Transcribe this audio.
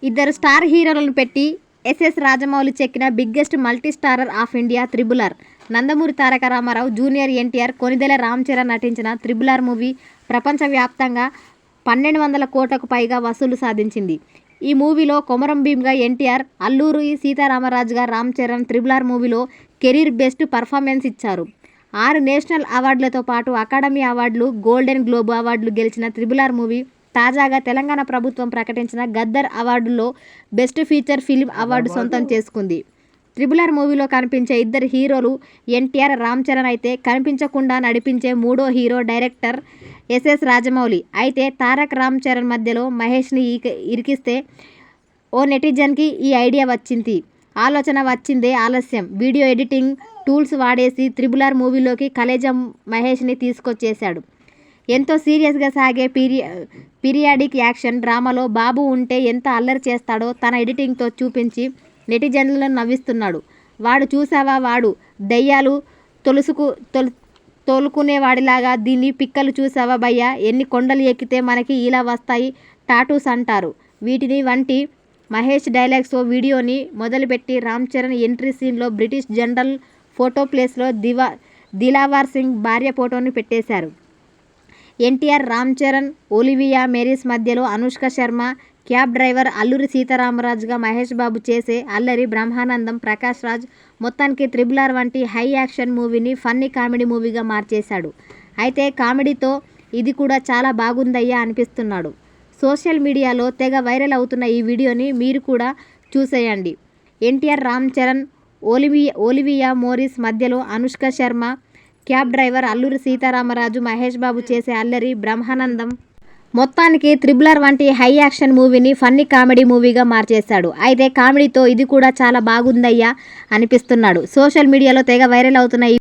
ఇద్దరు స్టార్ హీరోలను పెట్టి ఎస్ఎస్ రాజమౌళి చెక్కిన biggest multi starrer of India triple R. Nandamuri Taraka Ramarao, junior NTR, Konidela Ram Charan నటించిన త్రిబుల్ ఆర్ మూవీ ప్రపంచవ్యాప్తంగా 1200 కోట్లకు పైగా వసూలు సాధించింది. ఈ మూవీలో కొమరం భీమ్గా ఎన్టీఆర్, అల్లూరి సీతారామరాజుగా రామ్ చరణ్ త్రిబుల్ ఆర్ మూవీలో కెరీర్ బెస్ట్ పర్ఫార్మెన్స్ ఇచ్చారు. 6 నేషనల్ అవార్డులతో పాటు అకాడమీ అవార్డులు, గోల్డెన్ గ్లోబ్ అవార్డులు గెలిచిన త్రిబుల్ ఆర్ మూవీ తాజాగా తెలంగాణ ప్రభుత్వం ప్రకటించిన గద్దర్ అవార్డుల్లో బెస్ట్ ఫీచర్ ఫిల్మ్ అవార్డు సొంతం చేసుకుంది. త్రిబుల్ ఆర్ మూవీలో కనిపించే ఇద్దరు హీరోలు ఎన్టీఆర్, రామ్ చరణ్ అయితే కనిపించకుండా నడిపించే మూడో హీరో డైరెక్టర్ ఎస్ఎస్ రాజమౌళి. అయితే తారక్, రామ్ చరణ్ మధ్యలో మహేష్ని ఇరికిస్తే ఓ నెటిజన్కి ఈ ఐడియా వచ్చింది. ఆలోచన వచ్చిందే ఆలస్యం. వీడియో ఎడిటింగ్ టూల్స్ వాడేసి త్రిబుల్ ఆర్ మూవీలోకి కలేజా మహేష్ని తీసుకొచ్చేశాడు. ఎంతో సీరియస్గా సాగే పీరియాడిక్ యాక్షన్ డ్రామాలో బాబు ఉంటే ఎంత అల్లరి చేస్తాడో తన ఎడిటింగ్తో చూపించి నెటిజన్లను నవ్విస్తున్నాడు. వాడు చూసావా, వాడు దయ్యాలు తోలుకునేవాడిలాగా దీన్ని పిక్కలు చూసావా భయ్యా, ఎన్ని కొండలు ఎక్కితే మనకి ఇలా వస్తాయి టాటూస్ అంటారు వీటిని వంటి మహేష్ డైలాగ్స్తో వీడియోని మొదలుపెట్టి రామ్ చరణ్ ఎంట్రీ సీన్లో బ్రిటిష్ జనరల్ ఫోటో ప్లేస్లో దిలావర్ సింగ్ భార్య ఫోటోని పెట్టేశారు. ఎన్టీఆర్, రామ్ చరణ్, ఒలివియా మేరీస్ మధ్యలో అనుష్క శర్మ, క్యాబ్ డ్రైవర్ అల్లూరి సీతారామరాజుగా మహేష్ బాబు చేసే అల్లరి బ్రహ్మానందం, ప్రకాష్ రాజ్ మొత్తానికి త్రిబుల్ ఆర్ వంటి హై యాక్షన్ మూవీని ఫన్నీ కామెడీ మూవీగా మార్చేశాడు. అయితే కామెడీతో ఇది కూడా చాలా బాగుందయ్యా అనిపిస్తున్నాడు. సోషల్ మీడియాలో తెగ వైరల్ అవుతున్న ఈ వీడియోని మీరు కూడా చూసేయండి. ఎన్టీఆర్, రామ్ చరణ్, ఒలివియా మోరిస్ మధ్యలో అనుష్క శర్మ, క్యాబ్ డ్రైవర్ అల్లూరి సీతారామరాజు, మహేష్ బాబు చేసే అల్లరి బ్రహ్మానందం మొత్తానికి త్రిబుల్ ఆర్ వంటి హై యాక్షన్ మూవీని ఫన్నీ కామెడీ మూవీగా మార్చేశాడు. అయితే కామెడీతో ఇది కూడా చాలా బాగుందయ్యా అనిపిస్తున్నాడు. సోషల్ మీడియాలో తెగ వైరల్ అవుతున్న